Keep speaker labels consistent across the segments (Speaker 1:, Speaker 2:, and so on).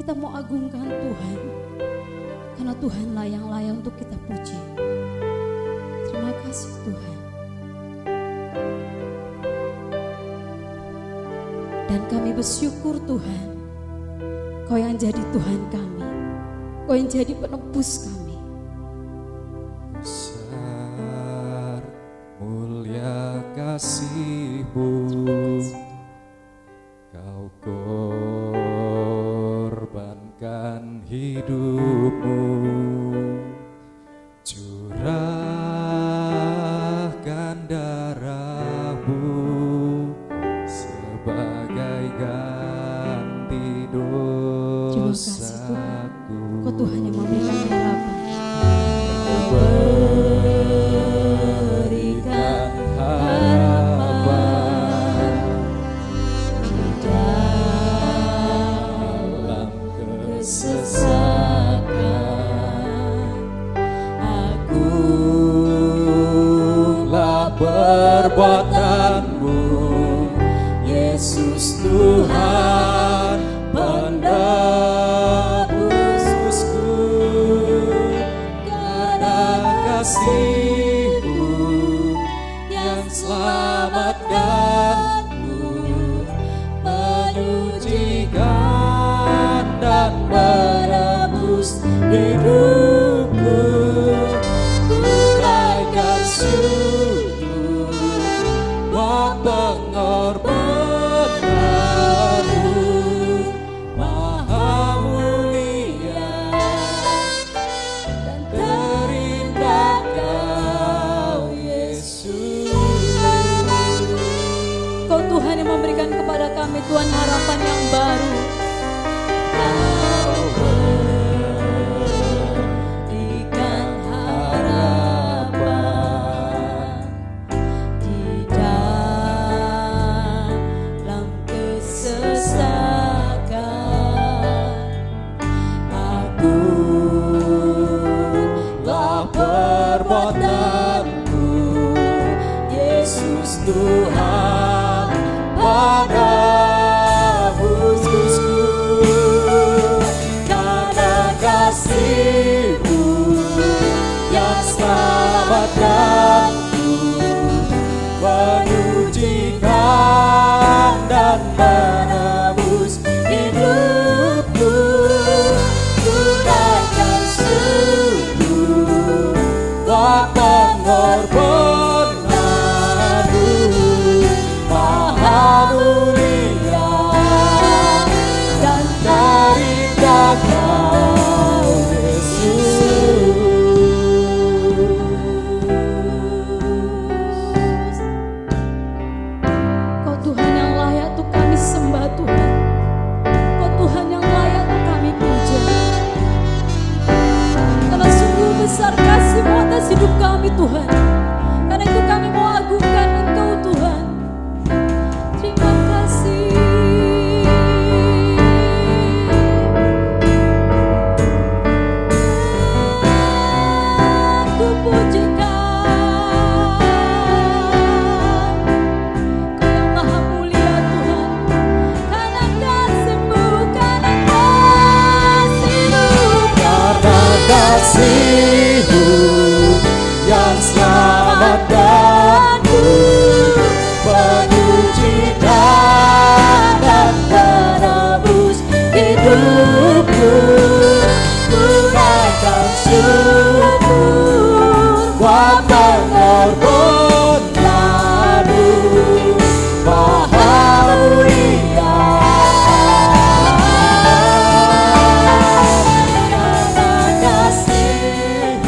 Speaker 1: Kita mau agungkan Tuhan, karena Tuhanlah yang layak untuk kita puji. Terima kasih Tuhan. Dan kami bersyukur Tuhan, Kau yang jadi Tuhan kami, Kau yang jadi penebus kami.
Speaker 2: Besar mulia kasih-Mu, Kau korbankan hidup-Mu, curahkan darah-Mu sebagai ganti dosaku.
Speaker 1: Kau Tuhan yang memberikan harapan.
Speaker 2: Berikan harapan dalam kesesakan. Agunglah perbuatan-Mu, Yesus Tuhan penebusku. Karena kasih-Mu yang selamatkan-Ku, menyucikan dan menebus hidupku. Ku naikkan syukur buat pengorbanan-Mu, Maha mulia dan terindah Kau Yesus.
Speaker 1: Kau Tuhan yang memberikan kepada kami Tuhan harapan yang baru.
Speaker 2: Kau berikan harapan
Speaker 1: Di dalam kesesakan,
Speaker 2: agunglah perbuatan-Mu, Yesus Tuhan penebusku. Karena kasih-Mu yang selamatkan-Ku, menyucikan dan menebus hidupku. Ku naikkan syukur buat pengorbanan-Mu, Maha mulia dan terindah Kau Yesus.
Speaker 1: Kau Tuhan yang layak untuk kami sembah Tuhan. Kau Tuhan yang layak untuk kami puja. Karena sungguh besar kasih-Mu atas hidup kami Tuhan. Karena itu kami mau agungkan Engkau Tuhan. Terima kasih. Ku pujikan Kau yang maha mulia Tuhan. Karena kasih-Mu, karena kasih-Mu,
Speaker 2: Karena kasih-Mu yang selamatkan-Ku, menyucikan dan menebus hidupku. Ku naikkan syukur buat pengorbanan-Mu, Maha mulia. Karena kasih-Mu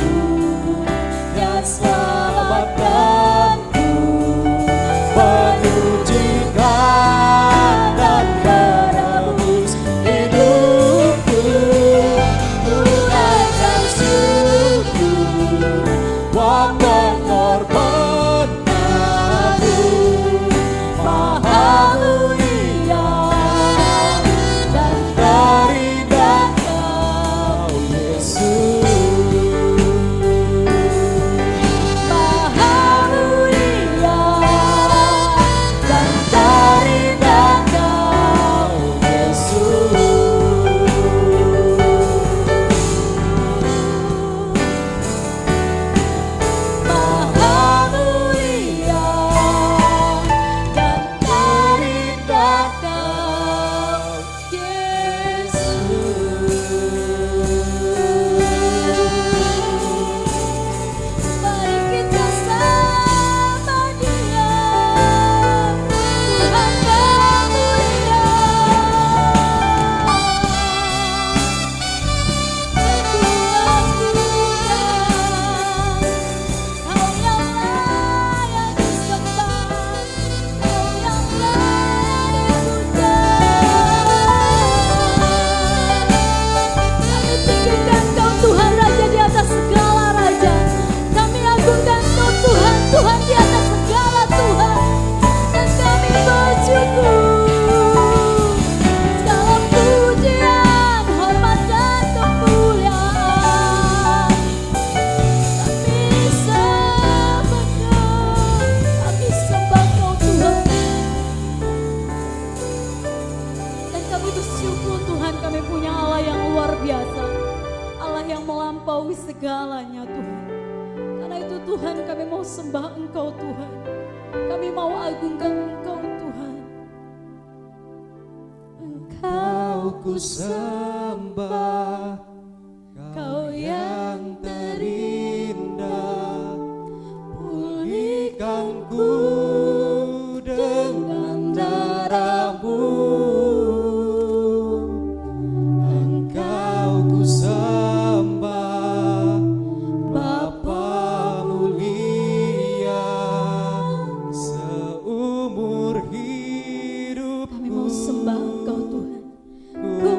Speaker 1: segalanya Tuhan. Karena itu Tuhan, kami mau sembah Engkau Tuhan. Kami mau agungkan Engkau Tuhan.
Speaker 2: Engkau ku sembah, Kau yang terindah, pulihkanku dengan darah-Mu. Engkau ku sembah, Bapa mulia, seumur hidupku.
Speaker 1: Kami mau sembah Engkau Tuhan.
Speaker 2: Ku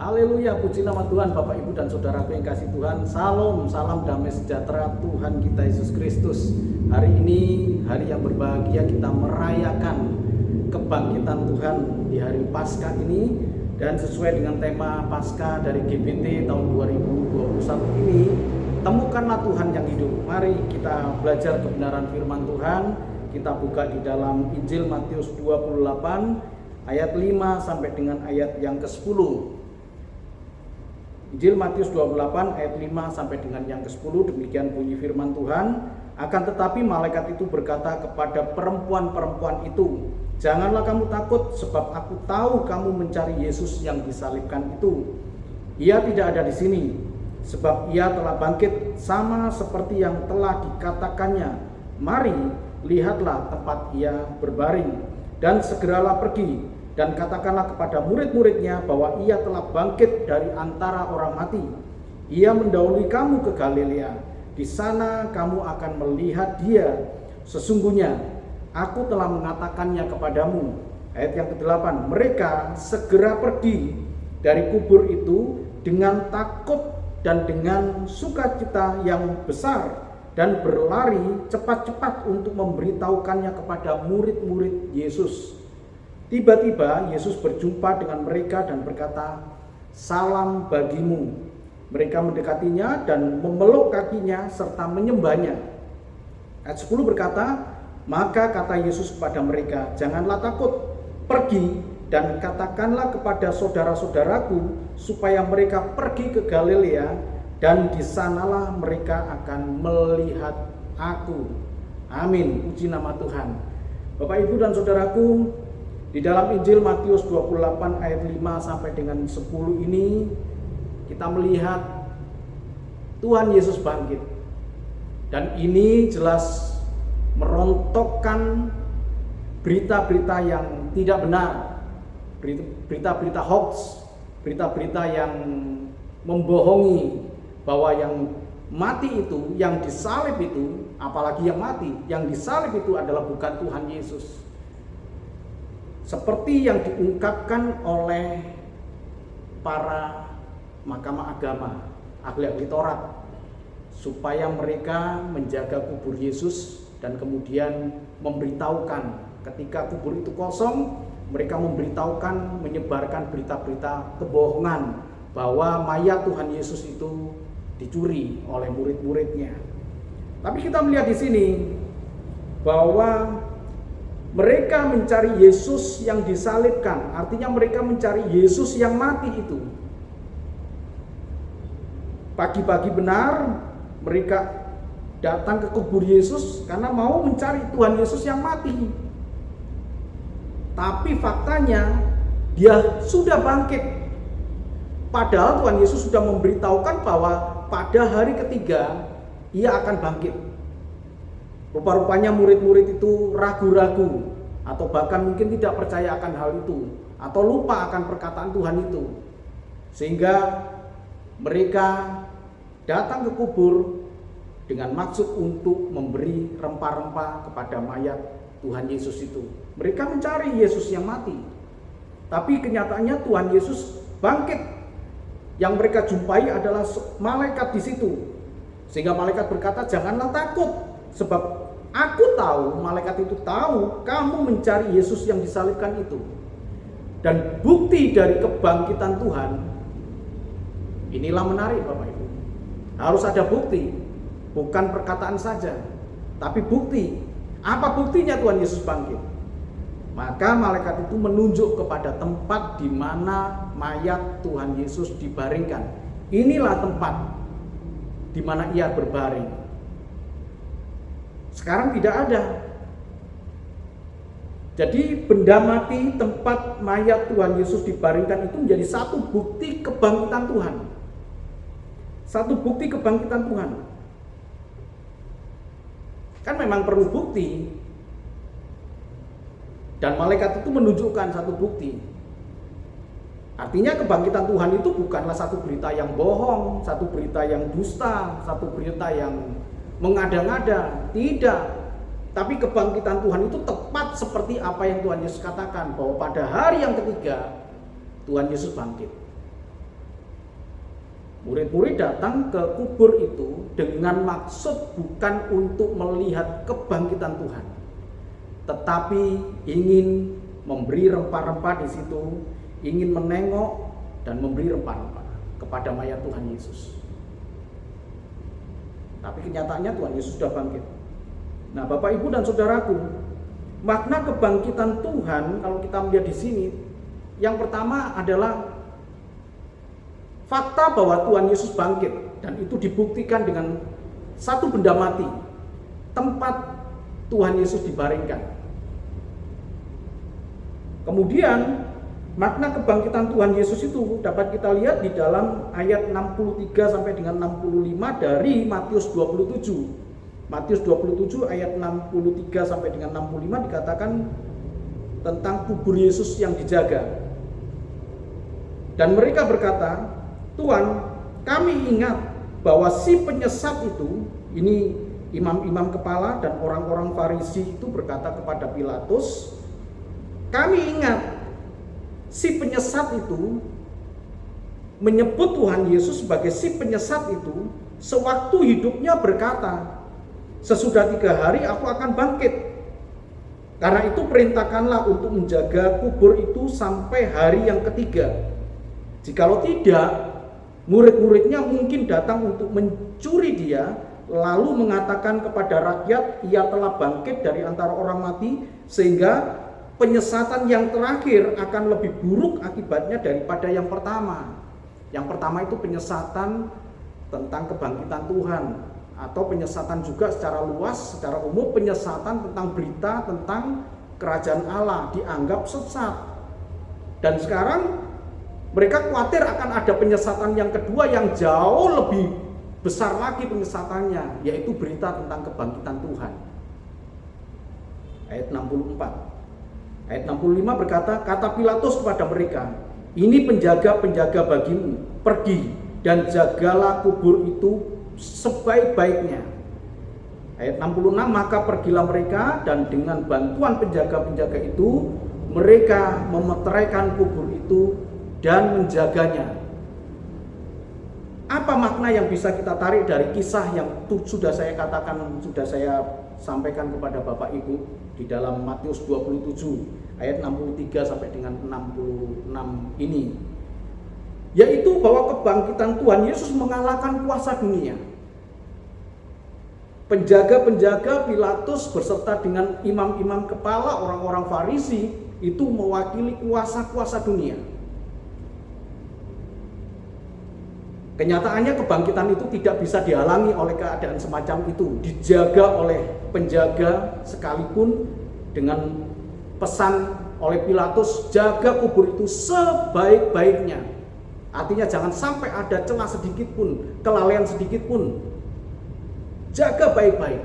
Speaker 3: Haleluya, puji nama Tuhan. Bapak, Ibu, dan saudaraku yang kasih Tuhan, salam, salam damai sejahtera Tuhan kita Yesus Kristus. Hari ini hari yang berbahagia, kita merayakan kebangkitan Tuhan di hari Paskah ini. Dan sesuai dengan tema Paskah dari GBT tahun 2021 ini, temukanlah Tuhan yang hidup. Mari kita belajar kebenaran firman Tuhan. Kita buka di dalam Injil Matius 28 ayat 5 sampai dengan ayat yang ke-10. Injil Matius 28 ayat 5 sampai dengan yang ke-10, demikian bunyi firman Tuhan. Akan tetapi malaikat itu berkata kepada perempuan-perempuan itu, "Janganlah kamu takut, sebab aku tahu kamu mencari Yesus yang disalibkan itu. Ia tidak ada di sini, sebab ia telah bangkit sama seperti yang telah dikatakannya. Mari, lihatlah tempat ia berbaring, dan segeralah pergi dan katakanlah kepada murid-muridnya bahwa ia telah bangkit dari antara orang mati. Ia mendahului kamu ke Galilea. Di sana kamu akan melihat dia. Sesungguhnya aku telah mengatakannya kepadamu." Ayat yang ke-8, mereka segera pergi dari kubur itu dengan takut dan dengan sukacita yang besar, dan berlari cepat-cepat untuk memberitahukannya kepada murid-murid Yesus. Tiba-tiba Yesus berjumpa dengan mereka dan berkata, "Salam bagimu." Mereka mendekatinya dan memeluk kakinya serta menyembahnya. Ayat 10 berkata, maka kata Yesus kepada mereka, "Janganlah takut, pergi dan katakanlah kepada saudara-saudaraku supaya mereka pergi ke Galilea, dan di sanalah mereka akan melihat aku." Amin, puji nama Tuhan. Bapak, Ibu, dan saudaraku, di dalam Injil Matius 28 ayat 5 sampai dengan 10 ini kita melihat Tuhan Yesus bangkit. Dan ini jelas merontokkan berita-berita yang tidak benar, berita-berita hoax, berita-berita yang membohongi bahwa yang mati itu, yang disalib itu, apalagi yang mati, yang disalib itu adalah bukan Tuhan Yesus. Seperti yang diungkapkan oleh para mahkamah agama, ahli-ahli Taurat. supaya mereka menjaga kubur Yesus dan kemudian memberitahukan ketika kubur itu kosong, mereka memberitahukan, menyebarkan berita-berita kebohongan bahwa mayat Tuhan Yesus itu dicuri oleh murid-muridnya. Tapi kita melihat di sini bahwa mereka mencari Yesus yang disalibkan, artinya mereka mencari Yesus yang mati itu. Pagi-pagi benar mereka datang ke kubur Yesus karena mau mencari Tuhan Yesus yang mati. Tapi faktanya dia sudah bangkit. Padahal Tuhan Yesus sudah memberitahukan bahwa pada hari ketiga ia akan bangkit. Rupa-rupanya murid-murid itu ragu-ragu atau bahkan mungkin tidak percaya akan hal itu atau lupa akan perkataan Tuhan itu. Sehingga mereka datang ke kubur dengan maksud untuk memberi rempah-rempah kepada mayat Tuhan Yesus itu. Mereka mencari Yesus yang mati. Tapi kenyataannya Tuhan Yesus bangkit. Yang mereka jumpai adalah malaikat di situ. Sehingga malaikat berkata, "Janganlah takut, sebab aku tahu," malaikat itu tahu, "kamu mencari Yesus yang disalibkan itu." Dan bukti dari kebangkitan Tuhan, inilah menarik Bapak Ibu. Harus ada bukti, bukan perkataan saja, tapi bukti. Apa buktinya Tuhan Yesus bangkit? Maka malaikat itu menunjuk kepada tempat di mana mayat Tuhan Yesus dibaringkan. Inilah tempat di mana ia berbaring. Sekarang tidak ada. Jadi benda mati tempat mayat Tuhan Yesus dibaringkan itu menjadi satu bukti kebangkitan Tuhan. Satu bukti kebangkitan Tuhan. Kan memang perlu bukti. Dan malaikat itu menunjukkan satu bukti. Artinya kebangkitan Tuhan itu bukanlah satu berita yang bohong, satu berita yang dusta, satu berita yang mengada-ngada. Tidak. Tapi kebangkitan Tuhan itu tepat seperti apa yang Tuhan Yesus katakan, bahwa pada hari yang ketiga Tuhan Yesus bangkit. Murid-murid datang ke kubur itu dengan maksud bukan untuk melihat kebangkitan Tuhan, tetapi ingin memberi rempah-rempah di situ, ingin menengok dan memberi rempah-rempah kepada mayat Tuhan Yesus. Tapi kenyataannya Tuhan Yesus sudah bangkit. Nah, Bapak Ibu dan Saudaraku, makna kebangkitan Tuhan kalau kita melihat di sini, yang pertama adalah fakta bahwa Tuhan Yesus bangkit, dan itu dibuktikan dengan satu benda mati, tempat Tuhan Yesus dibaringkan. Kemudian makna kebangkitan Tuhan Yesus itu dapat kita lihat di dalam ayat 63 sampai dengan 65 dari Matius 27. Matius 27 ayat 63 sampai dengan 65 dikatakan tentang kubur Yesus yang dijaga. Dan mereka berkata, "Tuhan, kami ingat bahwa si penyesat itu," ini imam-imam kepala dan orang-orang Farisi itu berkata kepada Pilatus, "Kami ingat si penyesat itu menyebut Tuhan Yesus sebagai si penyesat itu sewaktu hidupnya berkata, 'Sesudah 3 hari aku akan bangkit.' Karena itu perintahkanlah untuk menjaga kubur itu sampai hari yang ketiga. Jikalau tidak, murid-muridnya mungkin datang untuk mencuri dia, lalu mengatakan kepada rakyat, ia telah bangkit dari antara orang mati, sehingga penyesatan yang terakhir akan lebih buruk akibatnya daripada yang pertama." Yang pertama itu penyesatan tentang kebangkitan Tuhan, atau penyesatan juga secara luas, secara umum penyesatan tentang berita tentang kerajaan Allah dianggap sesat. Dan sekarang mereka khawatir akan ada penyesatan yang kedua yang jauh lebih besar lagi penyesatannya, yaitu berita tentang kebangkitan Tuhan. Ayat 64. Ayat 65 berkata, kata Pilatus kepada mereka, "Ini penjaga-penjaga bagimu, pergi dan jagalah kubur itu sebaik-baiknya." Ayat 66, maka pergilah mereka dan dengan bantuan penjaga-penjaga itu mereka memeteraikan kubur itu dan menjaganya. Apa makna yang bisa kita tarik dari kisah yang sudah saya katakan, sudah saya sampaikan kepada Bapak Ibu di dalam Matius 27 ayat 63 sampai dengan 66 ini, yaitu bahwa kebangkitan Tuhan Yesus mengalahkan kuasa dunia. Penjaga-penjaga Pilatus beserta dengan imam-imam kepala, orang-orang Farisi itu mewakili kuasa-kuasa dunia. Kenyataannya kebangkitan itu tidak bisa dihalangi oleh keadaan semacam itu, dijaga oleh penjaga sekalipun dengan pesan oleh Pilatus, jaga kubur itu sebaik-baiknya. Artinya jangan sampai ada celah sedikit pun, kelalaian sedikit pun. Jaga baik-baik.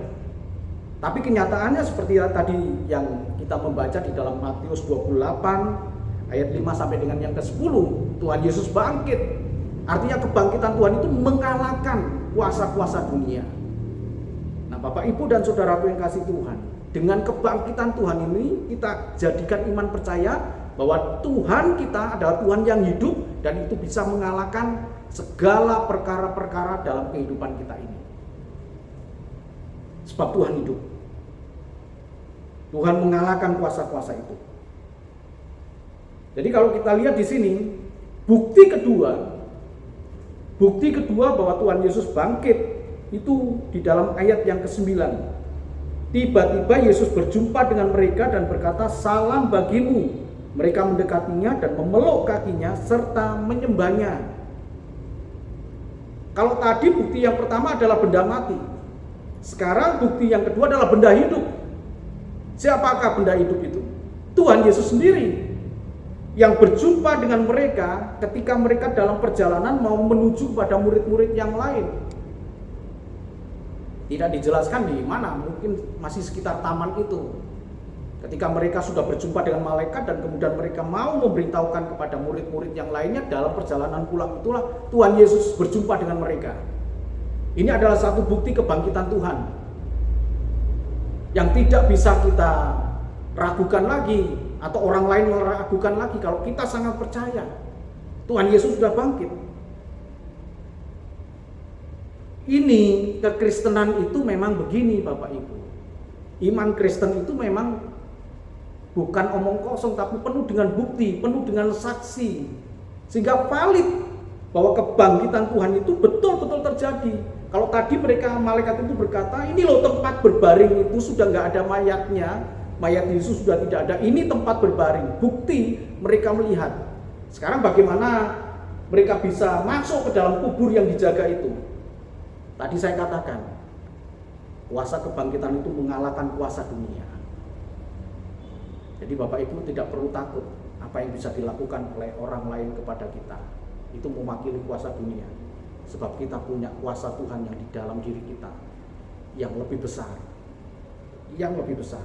Speaker 3: Tapi kenyataannya seperti tadi yang kita membaca di dalam Matius 28 ayat 5 sampai dengan yang ke-10, Tuhan Yesus bangkit. Artinya kebangkitan Tuhan itu mengalahkan kuasa-kuasa dunia. Nah, Bapak Ibu dan saudaraku yang kasih Tuhan, dengan kebangkitan Tuhan ini kita jadikan iman percaya bahwa Tuhan kita adalah Tuhan yang hidup dan itu bisa mengalahkan segala perkara-perkara dalam kehidupan kita ini. Sebab Tuhan hidup. Tuhan mengalahkan kuasa-kuasa itu. Jadi kalau kita lihat di sini, bukti kedua bahwa Tuhan Yesus bangkit itu di dalam ayat yang ke-9. Tiba-tiba Yesus berjumpa dengan mereka dan berkata, "Salam bagimu." Mereka mendekatinya dan memeluk kakinya serta menyembahnya. Kalau tadi bukti yang pertama adalah benda mati, sekarang bukti yang kedua adalah benda hidup. Siapakah benda hidup itu? Tuhan Yesus sendiri yang berjumpa dengan mereka ketika mereka dalam perjalanan mau menuju pada murid-murid yang lain. Tidak dijelaskan di mana, mungkin masih sekitar taman itu. Ketika mereka sudah berjumpa dengan malaikat dan kemudian mereka mau memberitahukan kepada murid-murid yang lainnya, dalam perjalanan pulang itulah Tuhan Yesus berjumpa dengan mereka. Ini adalah satu bukti kebangkitan Tuhan yang tidak bisa kita ragukan lagi atau orang lain meragukan lagi kalau kita sangat percaya Tuhan Yesus sudah bangkit. Ini kekristenan itu memang begini Bapak Ibu. Iman Kristen itu memang bukan omong kosong tapi penuh dengan bukti, penuh dengan saksi. Sehingga valid bahwa kebangkitan Tuhan itu betul-betul terjadi. Kalau tadi mereka malaikat itu berkata, ini loh tempat berbaring itu sudah nggak ada mayatnya, mayat Yesus sudah tidak ada, ini tempat berbaring. Bukti mereka melihat. Sekarang bagaimana mereka bisa masuk ke dalam kubur yang dijaga itu? Tadi saya katakan, kuasa kebangkitan itu mengalahkan kuasa dunia. Jadi Bapak Ibu tidak perlu takut apa yang bisa dilakukan oleh orang lain kepada kita. Itu mewakili kuasa dunia. Sebab kita punya kuasa Tuhan yang di dalam diri kita yang lebih besar. Yang lebih besar.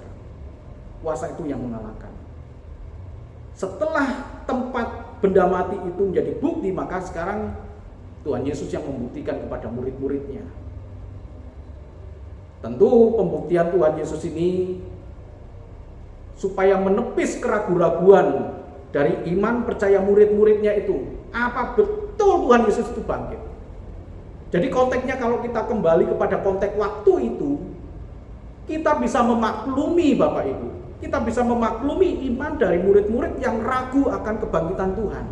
Speaker 3: Kuasa itu yang mengalahkan. Setelah tempat benda mati itu menjadi bukti, maka sekarang Tuhan Yesus yang membuktikan kepada murid-muridnya. Tentu pembuktian Tuhan Yesus ini supaya menepis keraguan-raguan dari iman percaya murid-muridnya itu. Apa betul Tuhan Yesus itu bangkit? Jadi konteksnya kalau kita kembali kepada konteks waktu itu, kita bisa memaklumi Bapak Ibu. Kita bisa memaklumi iman dari murid-murid yang ragu akan kebangkitan Tuhan.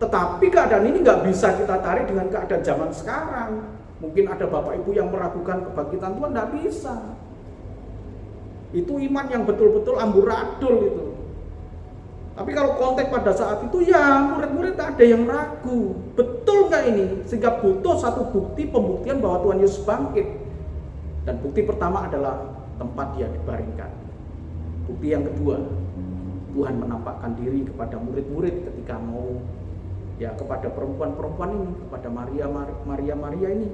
Speaker 3: Tetapi keadaan ini nggak bisa kita tarik dengan keadaan zaman sekarang. Mungkin ada Bapak Ibu yang meragukan kebangkitan Tuhan, nggak bisa. Itu iman yang betul-betul amburadul itu. Tapi kalau konteks pada saat itu ya murid-murid ada yang ragu. Betul nggak ini? Sehingga butuh satu bukti pembuktian bahwa Tuhan Yesus bangkit. Dan bukti pertama adalah tempat dia dibaringkan. Bukti yang kedua, Tuhan menampakkan diri kepada murid-murid ketika mau kepada perempuan-perempuan ini, kepada Maria ini.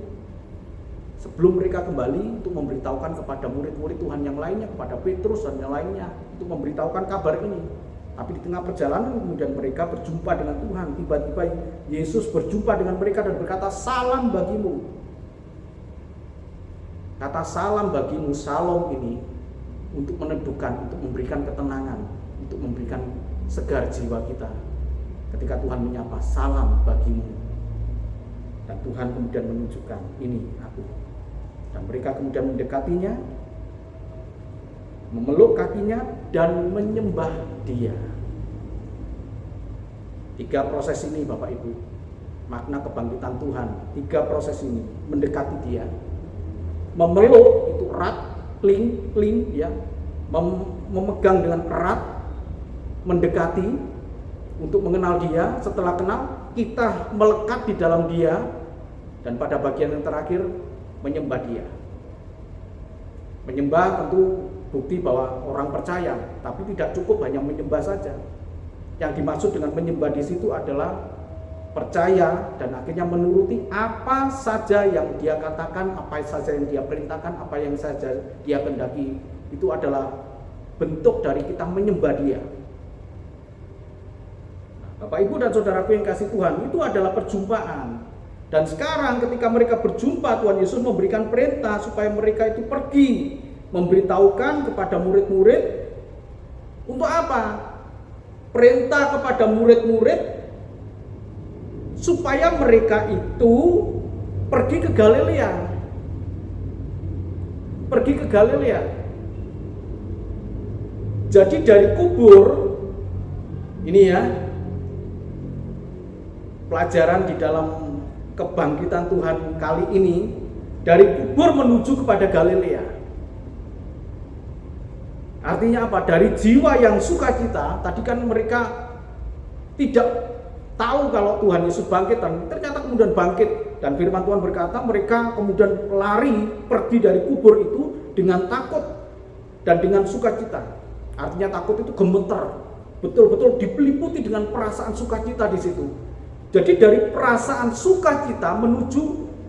Speaker 3: Sebelum mereka kembali untuk memberitahukan kepada murid-murid Tuhan yang lainnya, kepada Petrus dan yang lainnya, untuk memberitahukan kabar ini. Tapi di tengah perjalanan kemudian mereka berjumpa dengan Tuhan. Tiba-tiba Yesus berjumpa dengan mereka dan berkata, "Salam bagimu." Kata salam bagimu, salom ini untuk meneduhkan, untuk memberikan ketenangan, untuk memberikan segar jiwa kita. Ketika Tuhan menyapa, salam bagimu. Dan Tuhan kemudian menunjukkan, ini aku. Dan mereka kemudian mendekatinya, memeluk kakinya, dan menyembah dia. 3 proses ini Bapak Ibu, makna kebangkitan Tuhan. 3 proses ini, mendekati dia, memeluk itu erat, kling ya, memegang dengan erat, mendekati untuk mengenal dia. Setelah kenal, kita melekat di dalam dia, dan pada bagian yang terakhir menyembah dia. Menyembah tentu bukti bahwa orang percaya, tapi tidak cukup hanya menyembah saja. Yang dimaksud dengan menyembah di situ adalah percaya dan akhirnya menuruti apa saja yang dia katakan, apa saja yang dia perintahkan, apa yang saja dia kehendaki. Itu adalah bentuk dari kita menyembah dia. Bapak Ibu dan saudaraku yang kasih Tuhan, itu adalah perjumpaan. Dan sekarang ketika mereka berjumpa, Tuhan Yesus memberikan perintah supaya mereka itu pergi, memberitahukan kepada murid-murid. Untuk apa? Perintah kepada murid-murid supaya mereka itu pergi ke Galilea. Pergi ke Galilea. Jadi dari kubur, ini ya, pelajaran di dalam kebangkitan Tuhan kali ini, dari kubur menuju kepada Galilea. Artinya apa? Dari jiwa yang sukacita. Tadi kan mereka tidak tahu kalau Tuhan Yesus bangkit, dan ternyata kemudian bangkit. Dan firman Tuhan berkata mereka kemudian lari pergi dari kubur itu dengan takut dan dengan sukacita. Artinya takut itu gemeter, betul-betul diliputi dengan perasaan sukacita di situ. Jadi dari perasaan sukacita menuju,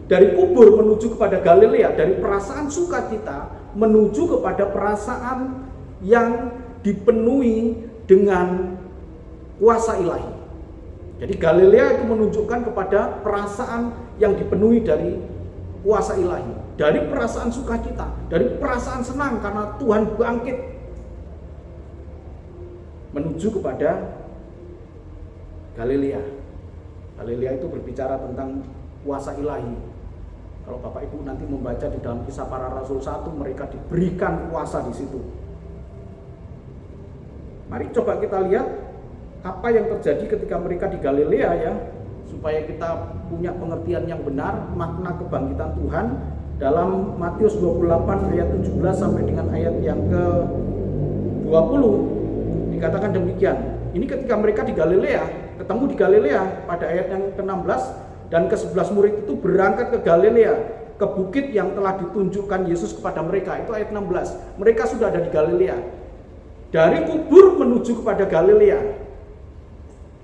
Speaker 3: dari kubur menuju kepada Galilea, dari perasaan sukacita menuju kepada perasaan yang dipenuhi dengan kuasa ilahi. Jadi Galilea itu menunjukkan kepada perasaan yang dipenuhi dari kuasa ilahi, dari perasaan sukacita, dari perasaan senang karena Tuhan bangkit, menuju kepada Galilea. Galilea itu berbicara tentang kuasa ilahi. Kalau Bapak Ibu nanti membaca di dalam Kisah Para Rasul 1, mereka diberikan kuasa di situ. Mari coba kita lihat apa yang terjadi ketika mereka di Galilea ya, supaya kita punya pengertian yang benar makna kebangkitan Tuhan. Dalam Matius 28 ayat 17 sampai dengan ayat yang ke-20 dikatakan demikian. Ini ketika mereka di Galilea, ketemu di Galilea pada ayat yang ke-16, dan ke-11 murid itu berangkat ke Galilea, ke bukit yang telah ditunjukkan Yesus kepada mereka. Itu ayat 16. Mereka sudah ada di Galilea. Dari kubur menuju kepada Galilea.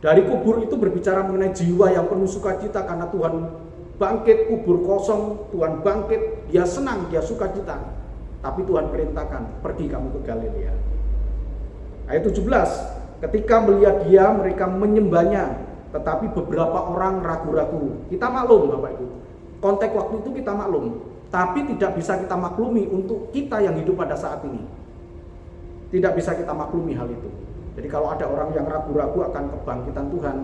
Speaker 3: Dari kubur itu berbicara mengenai jiwa yang penuh sukacita karena Tuhan bangkit, kubur kosong, Tuhan bangkit, dia senang, dia sukacita. Tapi Tuhan perintahkan, pergi kamu ke Galilea. Ayat 17. Ketika melihat dia, mereka menyembahnya, tetapi beberapa orang ragu-ragu. Kita maklum Bapak Ibu, konteks waktu itu kita maklum, tapi tidak bisa kita maklumi untuk kita yang hidup pada saat ini. Tidak bisa kita maklumi hal itu. Jadi kalau ada orang yang ragu-ragu akan kebangkitan Tuhan,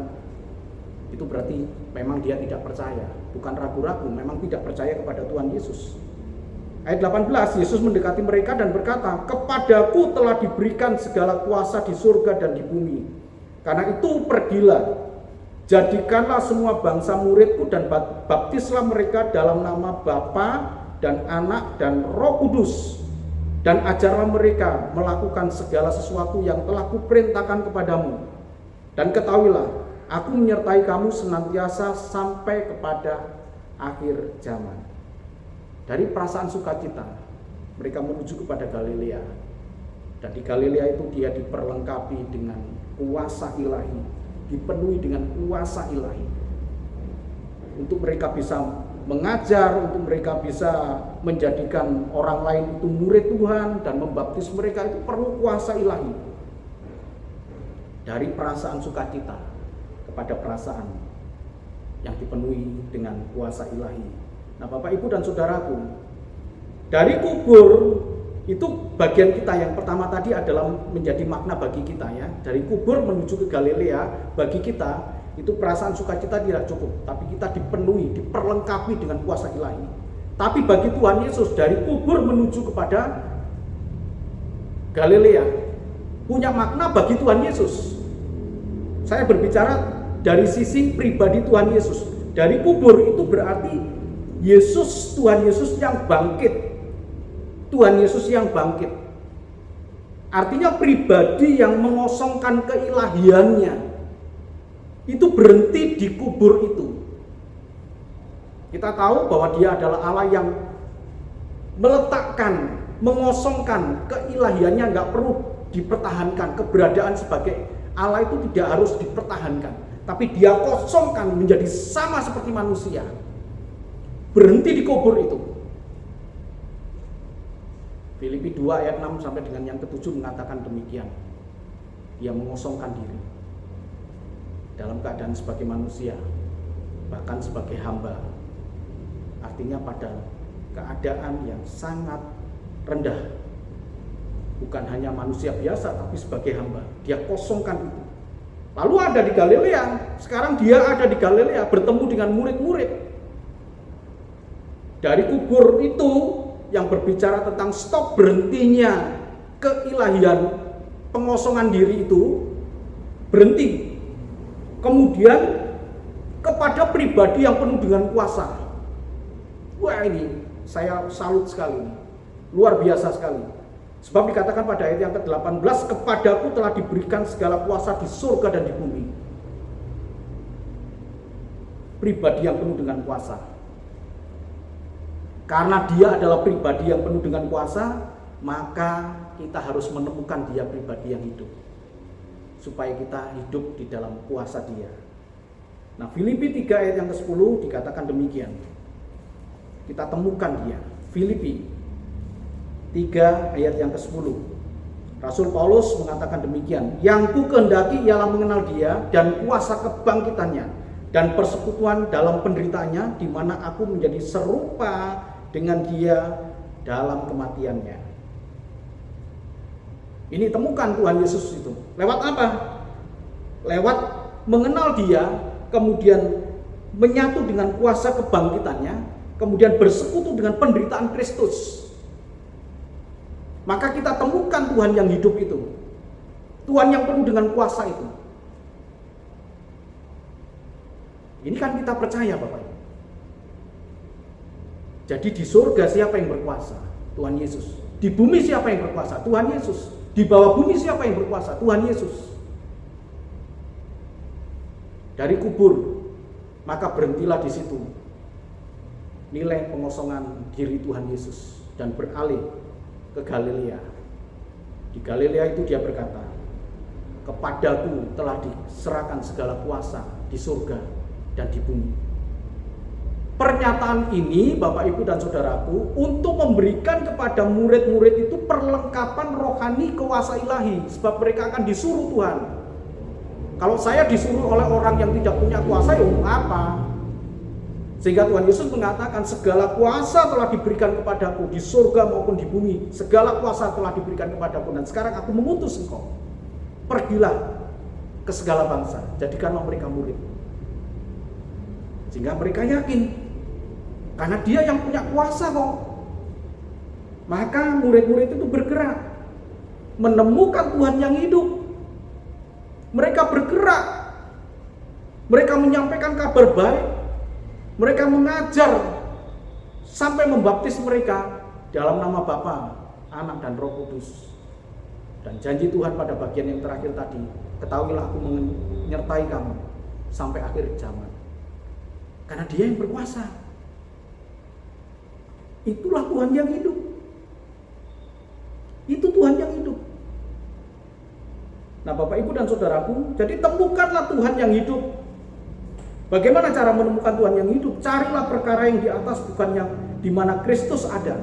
Speaker 3: itu berarti memang dia tidak percaya. Bukan ragu-ragu, memang tidak percaya kepada Tuhan Yesus. Ayat 18, Yesus mendekati mereka dan berkata, "Kepadaku telah diberikan segala kuasa di surga dan di bumi. Karena itu pergilah, jadikanlah semua bangsa muridku dan baptislah mereka dalam nama Bapa dan Anak dan Roh Kudus. Dan ajarlah mereka melakukan segala sesuatu yang telah kuperintahkan kepadamu. Dan ketahuilah, aku menyertai kamu senantiasa sampai kepada akhir zaman." Dari perasaan sukacita, mereka menuju kepada Galilea. Dan di Galilea itu dia diperlengkapi dengan kuasa ilahi, dipenuhi dengan kuasa ilahi. Untuk mereka bisa mengajar, untuk mereka bisa menjadikan orang lain itu murid Tuhan dan membaptis mereka, itu perlu kuasa ilahi. Dari perasaan sukacita kepada perasaan yang dipenuhi dengan kuasa ilahi. Nah Bapak Ibu dan Saudaraku, dari kubur itu bagian kita yang pertama tadi adalah menjadi makna bagi kita ya. Dari kubur menuju ke Galilea bagi kita itu perasaan sukacita tidak cukup, tapi kita dipenuhi, diperlengkapi dengan kuasa ilahi. Tapi bagi Tuhan Yesus, dari kubur menuju kepada Galilea punya makna bagi Tuhan Yesus. Saya berbicara dari sisi pribadi Tuhan Yesus. Dari kubur itu berarti Yesus, Tuhan Yesus yang bangkit. Tuhan Yesus yang bangkit. Artinya pribadi yang mengosongkan keilahiannya itu berhenti di kubur itu. Kita tahu bahwa dia adalah Allah yang meletakkan, mengosongkan keilahiannya, nggak perlu dipertahankan. Keberadaan sebagai Allah itu tidak harus dipertahankan, tapi dia kosongkan menjadi sama seperti manusia. Berhenti di kubur itu. Filipi 2 ayat 6 sampai dengan yang ke-7 mengatakan demikian. Dia mengosongkan diri dalam keadaan sebagai manusia, bahkan sebagai hamba. Artinya pada keadaan yang sangat rendah. Bukan hanya manusia biasa, tapi sebagai hamba. Dia kosongkan itu. Lalu ada di Galilea. Sekarang dia ada di Galilea bertemu dengan murid-murid. Dari kubur itu yang berbicara tentang stop berhentinya keilahian, pengosongan diri itu berhenti. Kemudian kepada pribadi yang penuh dengan kuasa. Wah, ini saya salut sekali. Luar biasa sekali. Sebab dikatakan pada ayat yang ke-18, kepadaku telah diberikan segala kuasa di surga dan di bumi. Pribadi yang penuh dengan kuasa. Karena dia adalah pribadi yang penuh dengan kuasa, maka kita harus menemukan dia pribadi yang hidup. Supaya kita hidup di dalam kuasa dia. Nah, Filipi 3 ayat yang ke-10 dikatakan demikian. Kita temukan dia. Filipi 3 ayat yang ke-10. Rasul Paulus mengatakan demikian. Yang ku kehendaki ialah mengenal dia dan kuasa kebangkitannya dan persekutuan dalam penderitaannya, di mana aku menjadi serupa dengan dia dalam kematiannya. Ini temukan Tuhan Yesus itu. Lewat apa? Lewat mengenal dia, kemudian menyatu dengan kuasa kebangkitannya, kemudian bersekutu dengan penderitaan Kristus. Maka kita temukan Tuhan yang hidup itu. Tuhan yang penuh dengan kuasa itu. Ini kan kita percaya, Bapak. Jadi di surga siapa yang berkuasa? Tuhan Yesus. Di bumi siapa yang berkuasa? Tuhan Yesus. Di bawah bumi siapa yang berkuasa? Tuhan Yesus. Dari kubur, maka berhentilah di situ nilai pengosongan diri Tuhan Yesus dan beralih ke Galilea. Di Galilea itu dia berkata, kepadaku telah diserahkan segala kuasa di surga dan di bumi. Pernyataan ini, Bapak, Ibu, dan Saudaraku, untuk memberikan kepada murid-murid itu perlengkapan rohani kuasa ilahi, sebab mereka akan disuruh Tuhan. Kalau saya disuruh oleh orang yang tidak punya kuasa, ya apa? Sehingga Tuhan Yesus mengatakan, segala kuasa telah diberikan kepadaku di surga maupun di bumi. Segala kuasa telah diberikan kepadaku, dan sekarang aku mengutus engkau. Pergilah ke segala bangsa, jadikanlah mereka murid. Sehingga mereka yakin, karena dia yang punya kuasa kok. Maka murid-murid itu bergerak, menemukan Tuhan yang hidup. Mereka bergerak, mereka menyampaikan kabar baik, mereka mengajar sampai membaptis mereka dalam nama Bapa, Anak, dan Roh Kudus. Dan janji Tuhan pada bagian yang terakhir tadi, ketahuilah aku menyertai kamu sampai akhir zaman. Karena dia yang berkuasa. Itulah Tuhan yang hidup. Itu Tuhan yang hidup. Nah, Bapak, Ibu, dan Saudaraku, jadi temukanlah Tuhan yang hidup. Bagaimana cara menemukan Tuhan yang hidup? Carilah perkara yang di atas, bukan yang di mana Kristus ada.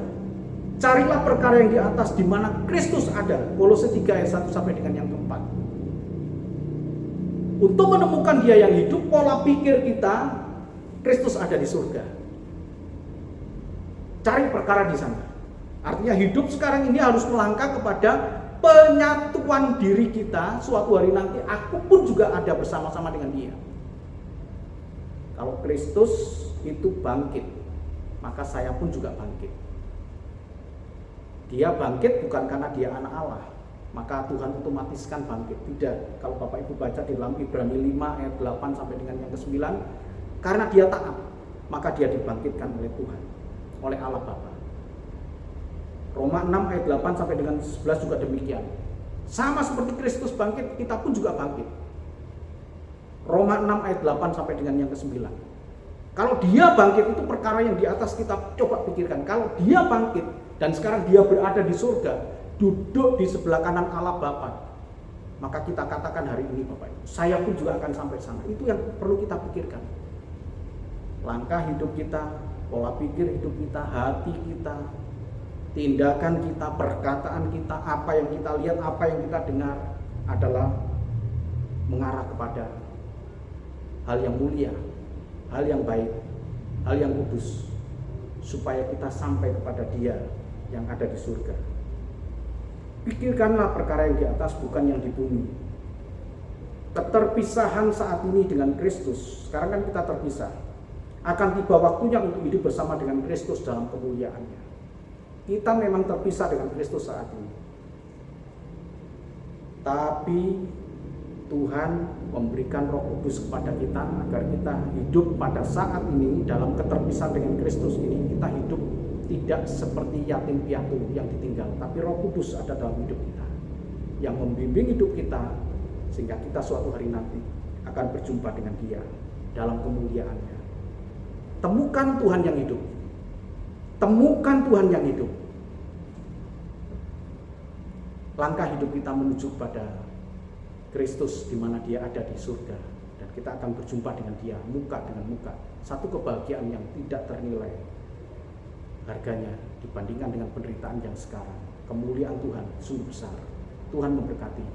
Speaker 3: Carilah perkara yang di atas, di mana Kristus ada. Kolose 3 ayat 1 sampai dengan yang keempat. Untuk menemukan dia yang hidup, pola pikir kita, Kristus ada di surga. Cari perkara di sana. Artinya hidup sekarang ini harus melangkah kepada penyatuan diri kita. Suatu hari nanti aku pun juga ada bersama-sama dengan dia. Kalau Kristus itu bangkit, maka saya pun juga bangkit. Dia bangkit bukan karena dia anak Allah, maka Tuhan otomatis kan bangkit. Tidak. Kalau Bapak Ibu baca di dalam Ibrani 5 ayat 8 sampai dengan yang ke-9, karena dia taat, maka dia dibangkitkan oleh Tuhan, oleh Allah Bapa. Roma 6 ayat 8 sampai dengan 11 juga demikian. Sama seperti Kristus bangkit, kita pun juga bangkit. Roma 6 ayat 8 sampai dengan yang ke-9. Kalau dia bangkit itu perkara yang di atas, kita coba pikirkan. Kalau dia bangkit dan sekarang dia berada di surga, duduk di sebelah kanan Allah Bapa, maka kita katakan hari ini Bapak Ibu, saya pun juga akan sampai sana. Itu yang perlu kita pikirkan. Langkah hidup kita, pola pikir hidup kita, hati kita, tindakan kita, perkataan kita, apa yang kita lihat, apa yang kita dengar adalah mengarah kepada hal yang mulia, hal yang baik, hal yang kudus, supaya kita sampai kepada Dia yang ada di surga. Pikirkanlah perkara yang di atas, bukan yang di bumi. Keterpisahan saat ini dengan Kristus, sekarang kan kita terpisah, akan tiba waktunya untuk hidup bersama dengan Kristus dalam kemuliaannya. Kita memang terpisah dengan Kristus saat ini, tapi Tuhan memberikan Roh Kudus kepada kita agar kita hidup pada saat ini dalam keterpisahan dengan Kristus ini. Kita hidup tidak seperti yatim piatu yang ditinggal, tapi Roh Kudus ada dalam hidup kita yang membimbing hidup kita sehingga kita suatu hari nanti akan berjumpa dengan Dia dalam kemuliaannya. Temukan Tuhan yang hidup. Temukan Tuhan yang hidup. Langkah hidup kita menuju pada Kristus di mana Dia ada di surga, dan kita akan berjumpa dengan Dia muka dengan muka. Satu kebahagiaan yang tidak ternilai harganya dibandingkan dengan penderitaan yang sekarang. Kemuliaan Tuhan sungguh besar. Tuhan memberkati.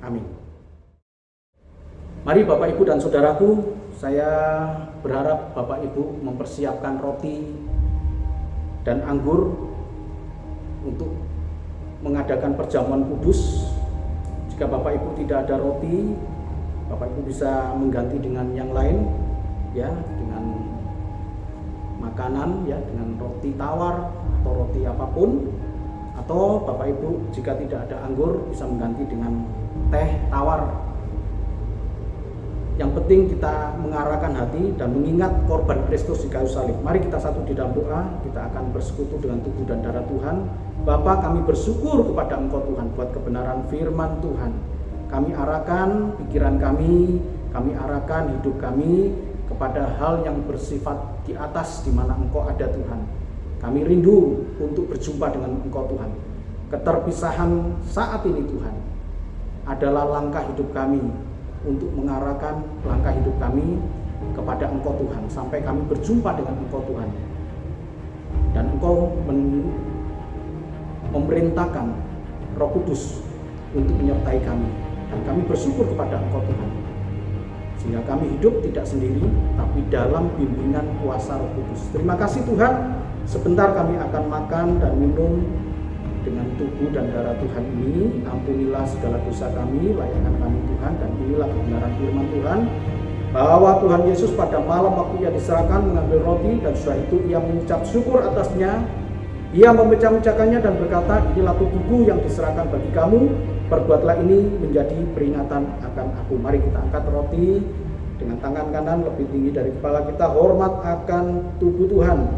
Speaker 3: Amin. Mari Bapak Ibu dan Saudaraku, saya berharap Bapak Ibu mempersiapkan roti dan anggur untuk mengadakan perjamuan kudus. Jika Bapak Ibu tidak ada roti, Bapak Ibu bisa mengganti dengan yang lain, ya, dengan makanan, ya, dengan roti tawar atau roti apapun. Atau Bapak Ibu jika tidak ada anggur bisa mengganti dengan teh tawar. Yang penting kita mengarahkan hati dan mengingat korban Kristus di kayu salib. Mari kita satu di dalam doa, kita akan bersekutu dengan tubuh dan darah Tuhan. Bapa, kami bersyukur kepada Engkau Tuhan buat kebenaran firman Tuhan. Kami arahkan pikiran kami arahkan hidup kami kepada hal yang bersifat di atas di mana Engkau ada Tuhan. Kami rindu untuk berjumpa dengan Engkau Tuhan. Keterpisahan saat ini Tuhan adalah langkah hidup kami untuk mengarahkan langkah hidup kami kepada Engkau Tuhan sampai kami berjumpa dengan Engkau Tuhan. Dan Engkau memerintahkan Roh Kudus untuk menyertai kami, dan kami bersyukur kepada Engkau Tuhan sehingga kami hidup tidak sendiri tapi dalam bimbingan kuasa Roh Kudus. Terima kasih Tuhan. Sebentar kami akan makan dan minum dengan tubuh dan darah Tuhan ini. Ampunilah segala dosa kami, layakkan kami Tuhan, dan inilah kebenaran firman Tuhan, bahwa Tuhan Yesus pada malam waktu Ia diserahkan mengambil roti, dan setelah itu Ia mengucap syukur atasnya. Ia memecah-mecahkannya dan berkata, inilah tubuhku yang diserahkan bagi kamu, perbuatlah ini menjadi peringatan akan aku. Mari kita angkat roti dengan tangan kanan lebih tinggi dari kepala kita, hormat akan tubuh Tuhan.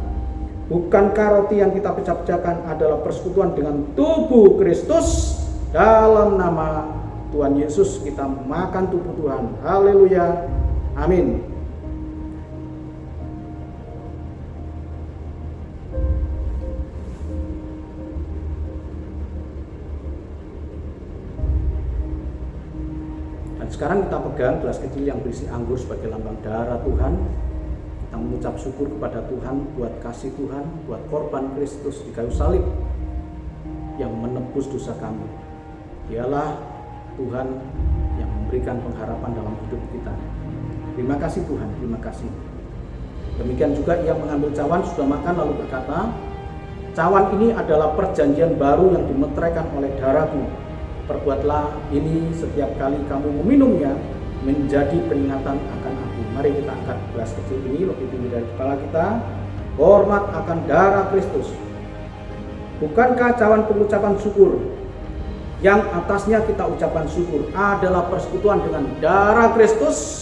Speaker 3: Bukankah roti yang kita pecah-pecahkan adalah persekutuan dengan tubuh Kristus? Dalam nama Tuhan Yesus kita makan tubuh Tuhan. Haleluya. Amin. Dan sekarang kita pegang gelas kecil yang berisi anggur sebagai lambang darah Tuhan. Kita mengucap syukur kepada Tuhan buat kasih Tuhan, buat korban Kristus di kayu salib yang menebus dosa kami. Dialah Tuhan yang memberikan pengharapan dalam hidup kita. Terima kasih Tuhan, terima kasih. Demikian juga Ia mengambil cawan, sudah makan, lalu berkata, cawan ini adalah perjanjian baru yang dimeteraikan oleh darahku. Perbuatlah ini setiap kali kamu meminumnya menjadi peringatan akan aku. Mari kita angkat gelas kecil ini lebih tinggi dari kepala kita. Hormat akan darah Kristus. Bukankah cawan pengucapan syukur yang atasnya kita ucapkan syukur adalah persekutuan dengan darah Kristus?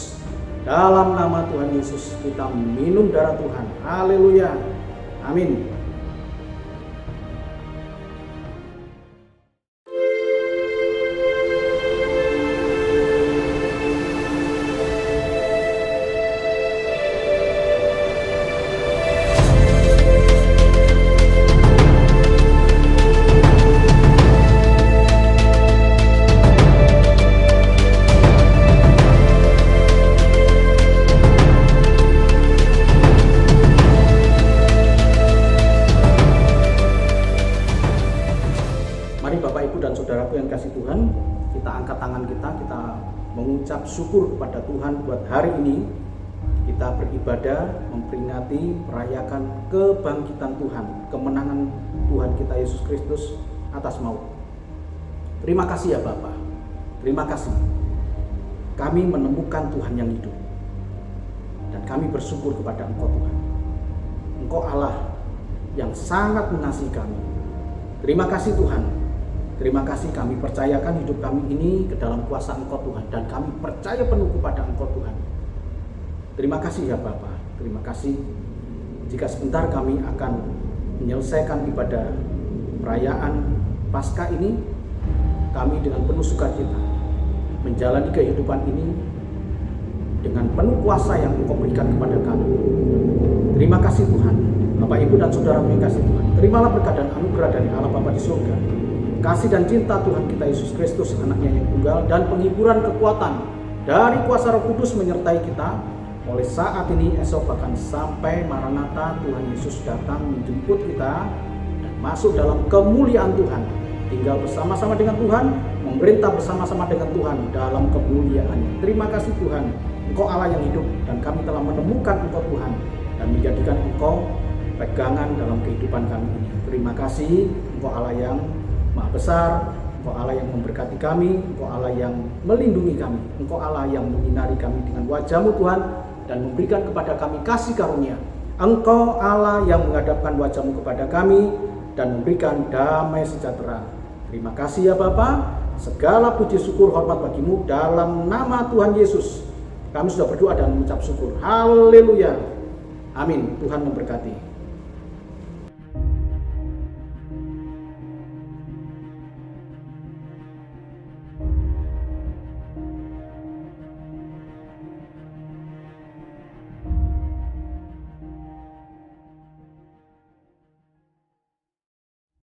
Speaker 3: Dalam nama Tuhan Yesus kita minum darah Tuhan. Haleluya. Amin. Bapak, Ibu, dan saudaraku yang kasih Tuhan, kita angkat tangan kita mengucap syukur kepada Tuhan buat hari ini. Kita beribadah, memperingati, merayakan kebangkitan Tuhan, kemenangan Tuhan kita Yesus Kristus atas maut. Terima kasih ya Bapak, terima kasih. Kami menemukan Tuhan yang hidup, dan kami bersyukur kepada Engkau Tuhan. Engkau Allah yang sangat mengasihi kami. Terima kasih Tuhan. Terima kasih, kami percayakan hidup kami ini ke dalam kuasa Engkau Tuhan, dan kami percaya penuh kepada Engkau Tuhan. Terima kasih ya Bapa, terima kasih. Jika sebentar kami akan menyelesaikan ibadah perayaan Paskah ini, kami dengan penuh sukacita menjalani kehidupan ini dengan penuh kuasa yang Engkau berikan kepada kami. Terima kasih Tuhan. Bapak, Ibu, dan saudara yang kasih Tuhan, terimalah berkat dan anugerah dari Allah Bapa di surga, kasih dan cinta Tuhan kita Yesus Kristus, anaknya yang tunggal, dan penghiburan kekuatan dari kuasa Roh Kudus menyertai kita mulai saat ini, esok, bahkan sampai Maranatha Tuhan Yesus datang menjemput kita dan masuk dalam kemuliaan Tuhan, tinggal bersama-sama dengan Tuhan, memerintah bersama-sama dengan Tuhan dalam kemuliaannya. Terima kasih Tuhan, Engkau Allah yang hidup, dan kami telah menemukan Engkau Tuhan dan menjadikan Engkau pegangan dalam kehidupan kami ini. Terima kasih, Engkau Allah yang Maha besar, Engkau Allah yang memberkati kami, Engkau Allah yang melindungi kami, Engkau Allah yang menyinari kami dengan wajah-Mu Tuhan, dan memberikan kepada kami kasih karunia. Engkau Allah yang menghadapkan wajah-Mu kepada kami dan memberikan damai sejahtera. Terima kasih ya Bapa. Segala puji syukur hormat bagi-Mu dalam nama Tuhan Yesus. Kami sudah berdoa dan mengucap syukur. Haleluya. Amin. Tuhan memberkati.